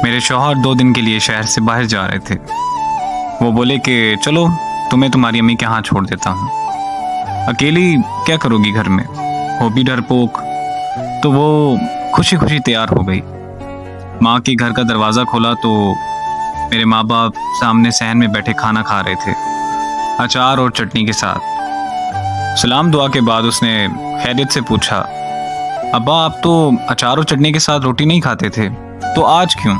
मेरे शौहर 2 दिन के लिए शहर से बाहर जा रहे थे। वो बोले कि चलो तुम्हें तुम्हारी अम्मी के यहाँ छोड़ देता हूँ, अकेली क्या करोगी घर में, वो भी डरपोक। तो वो खुशी खुशी तैयार हो गई। माँ के घर का दरवाज़ा खोला तो मेरे माँ बाप सामने सहन में बैठे खाना खा रहे थे, अचार और चटनी के साथ। सलाम दुआ के बाद उसने खैरियत से पूछा, अब्बा आप तो अचार और चटनी के साथ रोटी नहीं खाते थे, तो आज क्यों?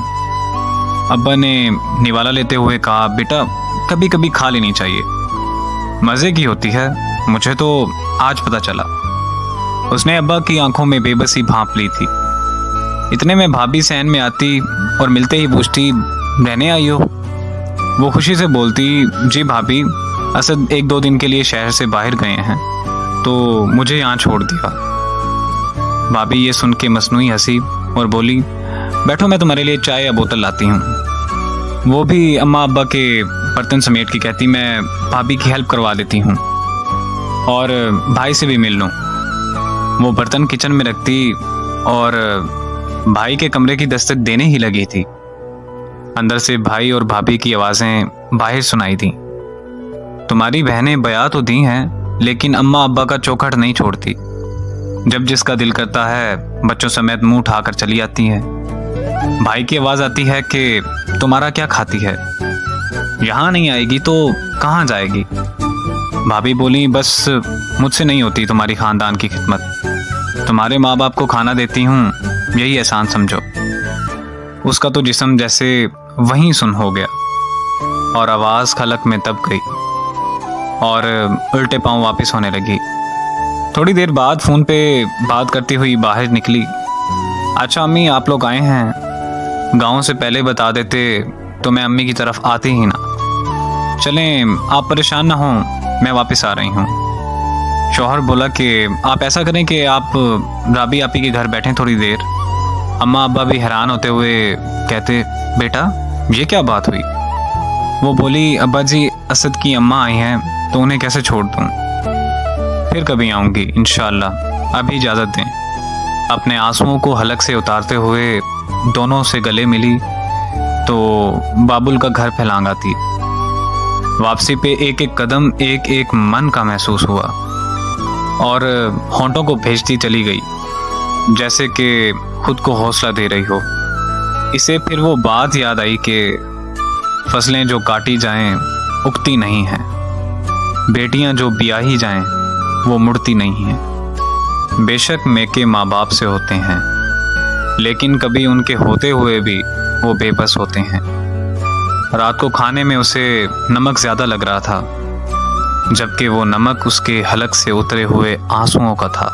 अब्बा ने निवाला लेते हुए कहा, बेटा कभी कभी खा लेनी चाहिए, मज़े की होती है, मुझे तो आज पता चला। उसने अब्बा की आंखों में बेबसी भांप ली थी। इतने में भाभी सहन में आती और मिलते ही पूछती, रहने आई हो? वो खुशी से बोलती, जी भाभी, असद 1-2 दिन के लिए शहर से बाहर गए हैं तो मुझे यहाँ छोड़ दिया। भाभी ये सुन के मसनूई हंसी और बोली, बैठो मैं तुम्हारे लिए चाय या बोतल लाती हूँ। वो भी अम्मा अब्बा के बर्तन समेट के कहती, मैं भाभी की हेल्प करवा देती हूँ और भाई से भी मिल लूँ। वो बर्तन किचन में रखती और भाई के कमरे की दस्तक देने ही लगी थी। अंदर से भाई और भाभी की आवाज़ें बाहर सुनाई दी, तुम्हारी बहनें बया तो दी हैं लेकिन अम्मा अब्बा का चौखट नहीं छोड़ती। जब जिसका दिल करता है बच्चों समेत मुंह उठाकर चली आती है। भाई की आवाज़ आती है कि तुम्हारा क्या खाती है, यहाँ नहीं आएगी तो कहाँ जाएगी? भाभी बोली, बस मुझसे नहीं होती तुम्हारी ख़ानदान की खिदमत, तुम्हारे माँ बाप को खाना देती हूँ, यही एहसान समझो। उसका तो जिस्म जैसे वहीं सुन हो गया और आवाज़ खलक में दब गई और उल्टे पांव वापस होने लगी। थोड़ी देर बाद फ़ोन पे बात करती हुई बाहर निकली, अच्छा अम्मी आप लोग आए हैं, गाँव से पहले बता देते तो मैं अम्मी की तरफ आती ही ना। चलें आप परेशान ना हों, मैं वापस आ रही हूँ। शौहर बोला कि आप ऐसा करें कि आप राबी आपी के घर बैठें थोड़ी देर। अम्मा अब्बा भी हैरान होते हुए कहते, बेटा ये क्या बात हुई? वो बोली, अब्बा जी असद की अम्मा आई हैं तो उन्हें कैसे छोड़ दूँ, फिर कभी आऊँगी इंशाअल्लाह, अभी इजाज़त दें। अपने आंसुओं को हलक से उतारते हुए दोनों से गले मिली तो बाबुल का घर फैलांग आती। वापसी पे एक एक कदम एक एक मन का महसूस हुआ और होंठों को भेजती चली गई, जैसे कि खुद को हौसला दे रही हो। इसे फिर वो बात याद आई कि फसलें जो काटी जाएं उगती नहीं हैं, बेटियां जो ब्याही जाएं वो मुड़ती नहीं हैं। बेशक मेके माँ बाप से होते हैं लेकिन कभी उनके होते हुए भी वो बेबस होते हैं। रात को खाने में उसे नमक ज़्यादा लग रहा था, जबकि वो नमक उसके हलक से उतरे हुए आंसुओं का था।